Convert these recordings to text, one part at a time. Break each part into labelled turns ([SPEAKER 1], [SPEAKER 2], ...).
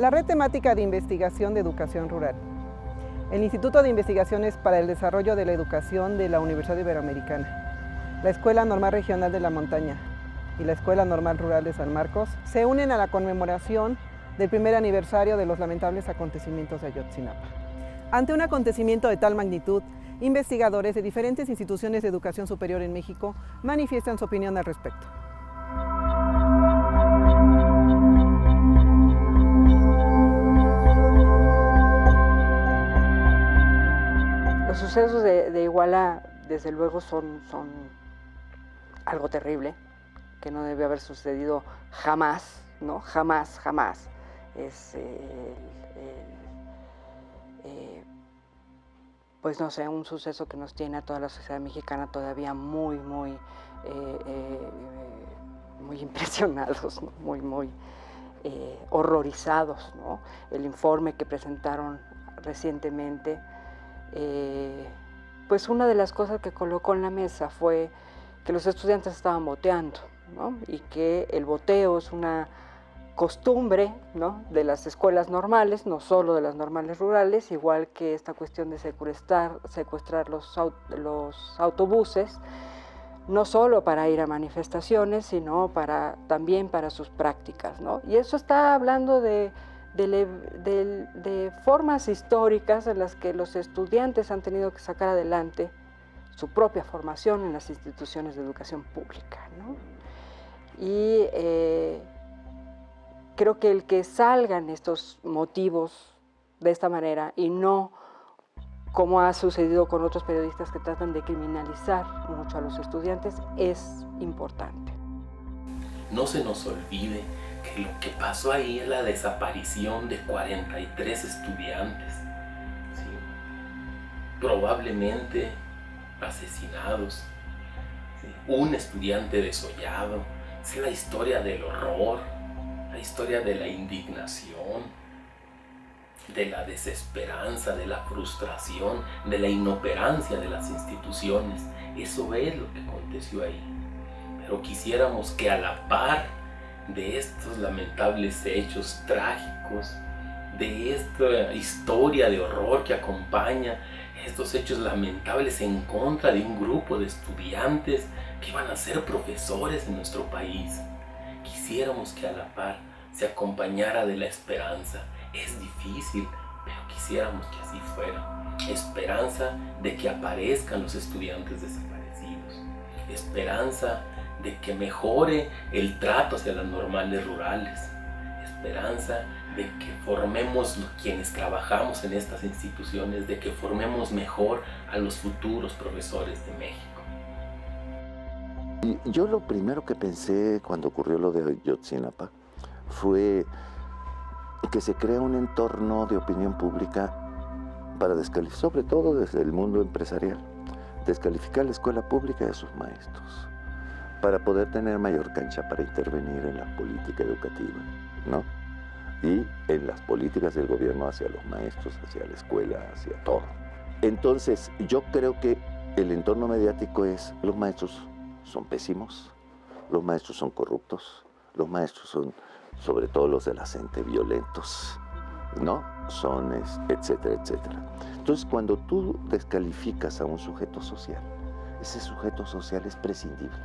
[SPEAKER 1] La Red Temática de Investigación de Educación Rural, el Instituto de Investigaciones para el Desarrollo de la Educación de la Universidad Iberoamericana, la Escuela Normal Regional de la Montaña y la Escuela Normal Rural de San Marcos se unen a la conmemoración del primer aniversario de los lamentables acontecimientos de Ayotzinapa. Ante un acontecimiento de tal magnitud, investigadores de diferentes instituciones de educación superior en México manifiestan su opinión al respecto.
[SPEAKER 2] Los sucesos de Iguala, desde luego, son algo terrible, que no debe haber sucedido jamás, ¿no? Jamás. Es, pues no sé, un suceso que nos tiene a toda la sociedad mexicana todavía muy impresionados, ¿no? muy horrorizados, ¿no? El informe que presentaron recientemente, pues una de las cosas que colocó en la mesa fue que los estudiantes estaban boteando, ¿no? Y que el boteo es una costumbre, ¿no? De las escuelas normales, no solo de las normales rurales, igual que esta cuestión de secuestrar los autobuses, no solo para ir a manifestaciones, sino también para sus prácticas, ¿no? Y eso está hablando de formas históricas en las que los estudiantes han tenido que sacar adelante su propia formación en las instituciones de educación pública, ¿no? Y creo que el que salgan estos motivos de esta manera y no como ha sucedido con otros periodistas que tratan de criminalizar mucho a los estudiantes es importante.
[SPEAKER 3] No se nos olvide que lo que pasó ahí es la desaparición de 43 estudiantes, ¿sí? Probablemente asesinados, ¿sí? Un estudiante desollado. Es la historia del horror, la historia de la indignación, de la desesperanza, de la frustración, de la inoperancia de las instituciones. Eso es lo que aconteció ahí. Pero quisiéramos que a la par de estos lamentables hechos trágicos, de esta historia de horror que acompaña estos hechos lamentables en contra de un grupo de estudiantes que iban a ser profesores en nuestro país, quisiéramos que a la par se acompañara de la esperanza. Es difícil, pero quisiéramos que así fuera. Esperanza de que aparezcan los estudiantes desaparecidos, esperanza de que mejore el trato hacia las normales rurales, esperanza de que formemos quienes trabajamos en estas instituciones, de que formemos mejor a los futuros profesores de México.
[SPEAKER 4] Y yo lo primero que pensé cuando ocurrió lo de Ayotzinapa fue que se crea un entorno de opinión pública para descalificar, sobre todo desde el mundo empresarial, descalificar la escuela pública y a sus maestros, para poder tener mayor cancha para intervenir en la política educativa, ¿no? Y en las políticas del gobierno hacia los maestros, hacia la escuela, hacia todo. Entonces, yo creo que el entorno mediático es, los maestros son pésimos, los maestros son corruptos, los maestros son, sobre todo los de la CENTE, violentos, ¿no? Son, etcétera, etcétera. Entonces, cuando tú descalificas a un sujeto social, ese sujeto social es prescindible,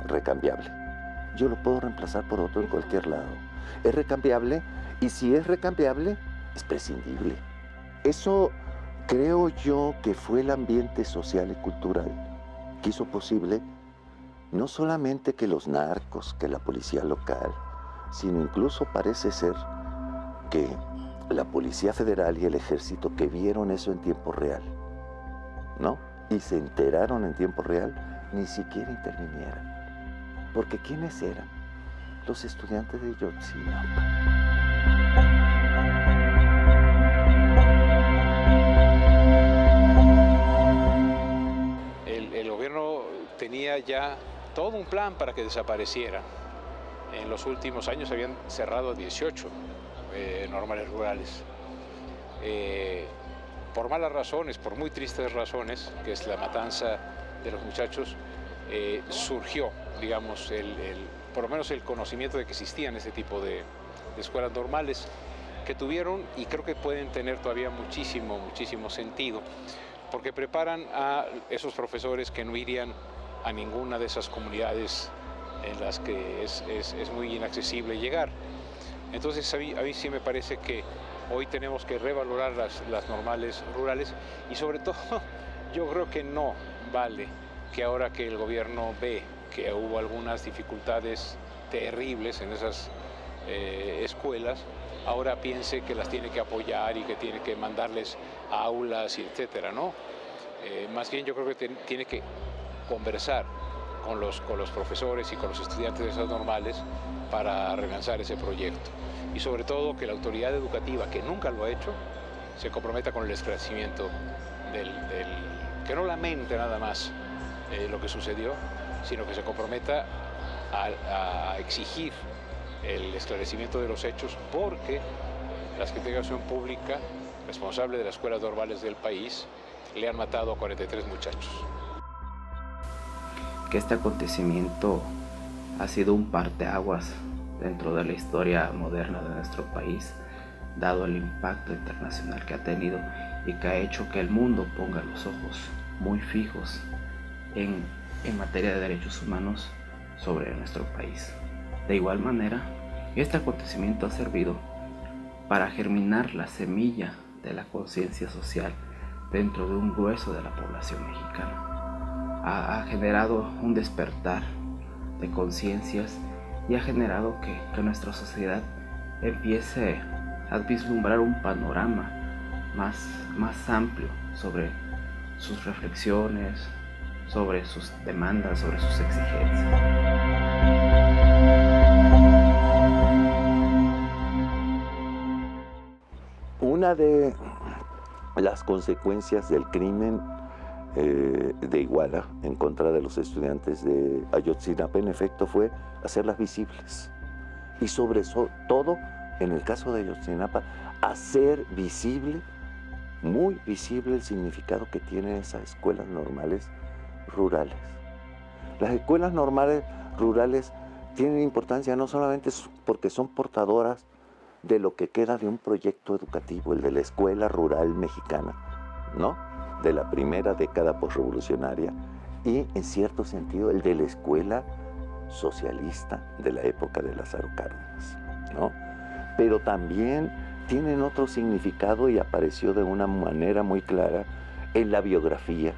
[SPEAKER 4] recambiable. Yo lo puedo reemplazar por otro en cualquier lado. Es recambiable, y si es recambiable, es prescindible. Eso creo yo que fue el ambiente social y cultural que hizo posible no solamente que los narcos, que la policía local, sino incluso parece ser que la Policía Federal y el Ejército, que vieron eso en tiempo real, ¿no? Y se enteraron en tiempo real, ni siquiera intervinieran. Porque ¿quiénes eran? Los estudiantes de Ayotzinapa.
[SPEAKER 5] El gobierno tenía ya todo un plan para que desaparecieran. En los últimos años habían cerrado 18 normales rurales. Por malas razones, por muy tristes razones, que es la matanza de los muchachos, surgió, digamos, por lo menos el conocimiento de que existían ese tipo de escuelas normales que tuvieron y creo que pueden tener todavía muchísimo sentido, porque preparan a esos profesores que no irían a ninguna de esas comunidades en las que es muy inaccesible llegar. Entonces a mí sí me parece que hoy tenemos que revalorar las normales rurales y sobre todo yo creo que no vale que ahora que el gobierno ve que hubo algunas dificultades terribles en esas escuelas, ahora piense que las tiene que apoyar y que tiene que mandarles aulas, etcétera, ¿no? Más bien yo creo que tiene que conversar con los profesores y con los estudiantes de esas normales para relanzar ese proyecto. Y sobre todo que la autoridad educativa, que nunca lo ha hecho, se comprometa con el esclarecimiento que no lamente nada más lo que sucedió, sino que se comprometa a exigir el esclarecimiento de los hechos, porque la Secretaría de Educación Pública, responsable de las escuelas normales del país, le han matado a 43 muchachos.
[SPEAKER 6] Que este acontecimiento ha sido un parteaguas dentro de la historia moderna de nuestro país, dado el impacto internacional que ha tenido y que ha hecho que el mundo ponga los ojos muy fijos en materia de derechos humanos sobre nuestro país. De igual manera, este acontecimiento ha servido para germinar la semilla de la conciencia social dentro de un grueso de la población mexicana. Ha generado un despertar de conciencias y ha generado que nuestra sociedad empiece a vislumbrar un panorama más amplio sobre sus reflexiones, sobre sus demandas, sobre sus exigencias.
[SPEAKER 4] Una de las consecuencias del crimen de Iguala en contra de los estudiantes de Ayotzinapa, en efecto, fue hacerlas visibles. Y sobre todo, en el caso de Ayotzinapa, hacer visible, muy visible, el significado que tienen esas escuelas normales rurales. Las escuelas normales rurales tienen importancia no solamente porque son portadoras de lo que queda de un proyecto educativo, el de la escuela rural mexicana, ¿no? De la primera década posrevolucionaria, y en cierto sentido el de la escuela socialista de la época de Lázaro Cárdenas, ¿no? Pero también tienen otro significado y apareció de una manera muy clara en la biografía,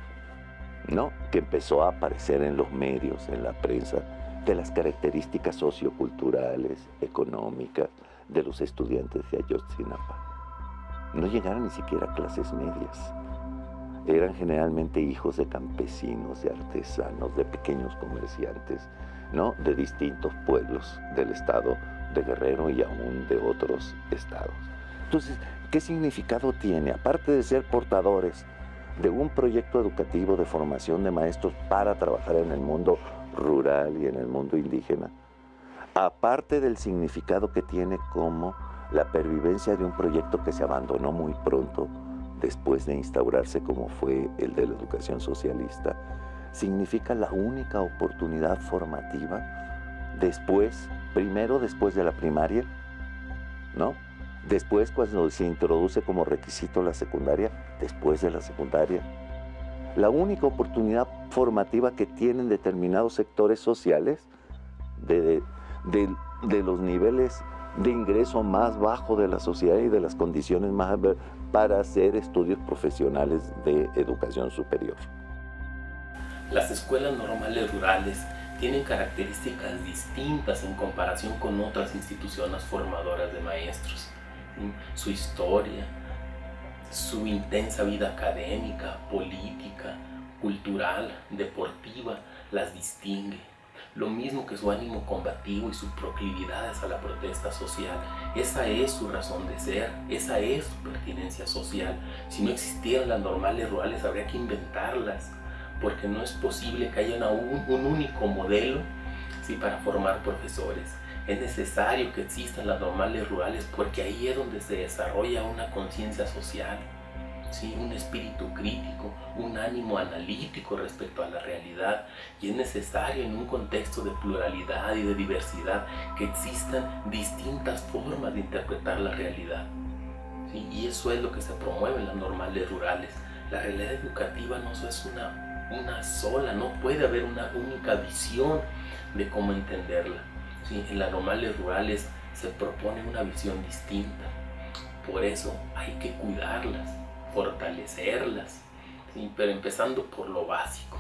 [SPEAKER 4] ¿no? Que empezó a aparecer en los medios, en la prensa, de las características socioculturales, económicas de los estudiantes de Ayotzinapa. No llegaron ni siquiera a clases medias. Eran generalmente hijos de campesinos, de artesanos, de pequeños comerciantes, ¿no? De distintos pueblos del estado de Guerrero y aún de otros estados. Entonces, ¿qué significado tiene? Aparte de ser portadores de un proyecto educativo de formación de maestros para trabajar en el mundo rural y en el mundo indígena, aparte del significado que tiene como la pervivencia de un proyecto que se abandonó muy pronto después de instaurarse, como fue el de la educación socialista, significa la única oportunidad formativa primero después de la primaria, ¿no? Después, cuando se introduce como requisito la secundaria, después de la secundaria. La única oportunidad formativa que tienen determinados sectores sociales de los niveles de ingreso más bajo de la sociedad y de las condiciones más para hacer estudios profesionales de educación superior.
[SPEAKER 3] Las escuelas normales rurales tienen características distintas en comparación con otras instituciones formadoras de maestros. Su historia, su intensa vida académica, política, cultural, deportiva, las distingue. Lo mismo que su ánimo combativo y su proclividad a la protesta social. Esa es su razón de ser, esa es su pertinencia social. Si no existieran las normales rurales, habría que inventarlas, porque no es posible que haya un único modelo, ¿sí?, para formar profesores. Es necesario que existan las normales rurales porque ahí es donde se desarrolla una conciencia social, ¿sí? Un espíritu crítico, un ánimo analítico respecto a la realidad, y es necesario en un contexto de pluralidad y de diversidad que existan distintas formas de interpretar la realidad, ¿sí? Y eso es lo que se promueve en las normales rurales. La realidad educativa no es una sola, no puede haber una única visión de cómo entenderla, ¿sí? En las normales rurales se propone una visión distinta, por eso hay que cuidarlas, fortalecerlas, ¿sí? Pero empezando por lo básico.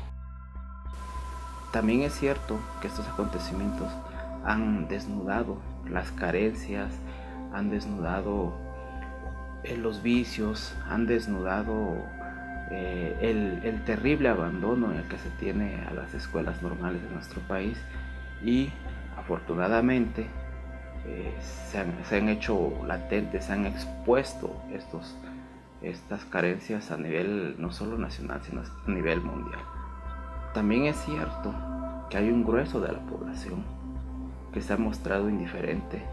[SPEAKER 6] También es cierto que estos acontecimientos han desnudado las carencias, han desnudado los vicios, han desnudado el terrible abandono en el que se tiene a las escuelas normales de nuestro país, y afortunadamente se han hecho latentes, se han expuesto estas carencias a nivel no solo nacional, sino a nivel mundial. También es cierto que hay un grueso de la población que se ha mostrado indiferente,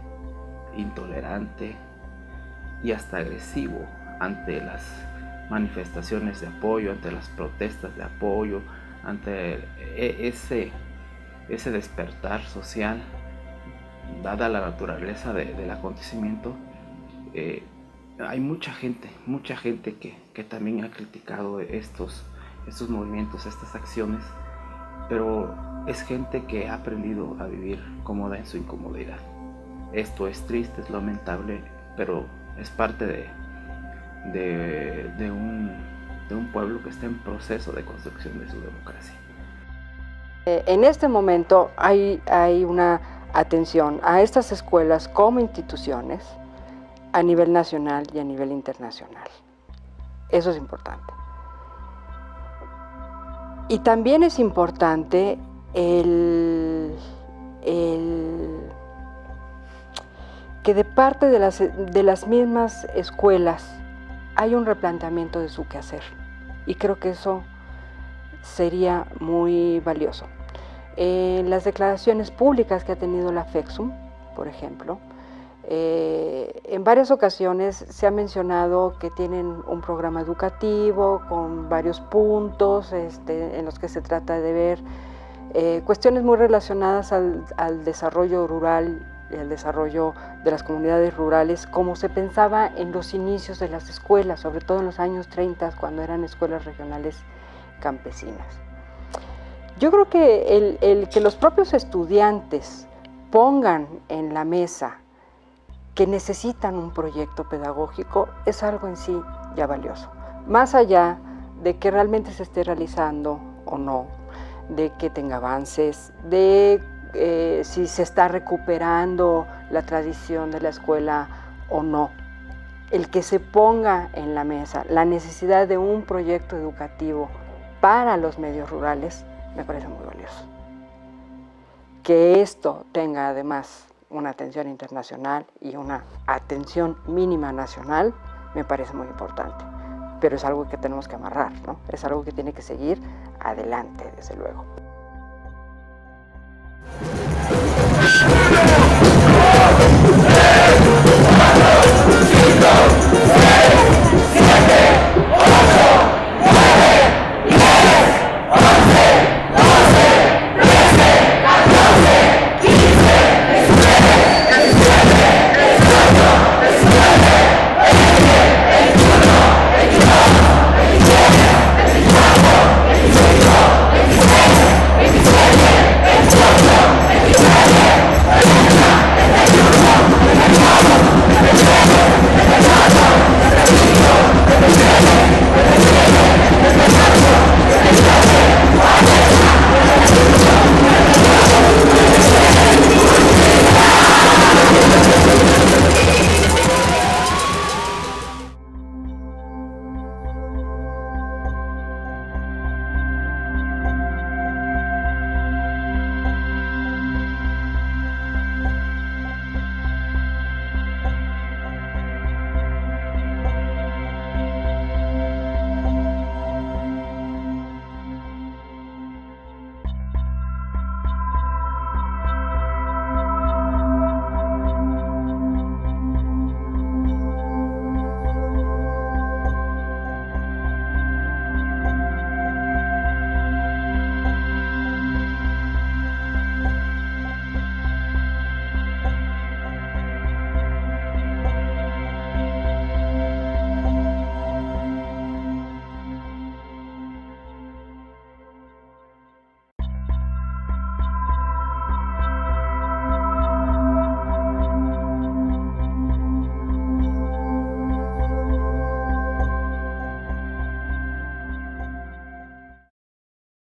[SPEAKER 6] intolerante y hasta agresivo ante las manifestaciones de apoyo, ante las protestas de apoyo, ante ese despertar social. Dada la naturaleza del acontecimiento, hay mucha gente que también ha criticado estos movimientos, estas acciones, pero es gente que ha aprendido a vivir cómoda en su incomodidad. Esto es triste, es lamentable, pero es parte de un pueblo que está en proceso de construcción de su democracia.
[SPEAKER 2] En este momento hay una atención a estas escuelas como instituciones a nivel nacional y a nivel internacional. Eso es importante. Y también es importante que de parte de las mismas escuelas hay un replanteamiento de su quehacer, y creo que eso sería muy valioso. Las declaraciones públicas que ha tenido la FECSUM, por ejemplo, en varias ocasiones se ha mencionado que tienen un programa educativo con varios puntos en los que se trata de ver cuestiones muy relacionadas al desarrollo rural y al desarrollo de las comunidades rurales, como se pensaba en los inicios de las escuelas, sobre todo en los años 30, cuando eran escuelas regionales campesinas. Yo creo que el que los propios estudiantes pongan en la mesa que necesitan un proyecto pedagógico es algo en sí ya valioso. Más allá de que realmente se esté realizando o no, de que tenga avances, de si se está recuperando la tradición de la escuela o no. El que se ponga en la mesa la necesidad de un proyecto educativo para los medios rurales me parece muy valioso. Que esto tenga además una atención internacional y una atención mínima nacional me parece muy importante, pero es algo que tenemos que amarrar, ¿no? Es algo que tiene que seguir adelante, desde luego.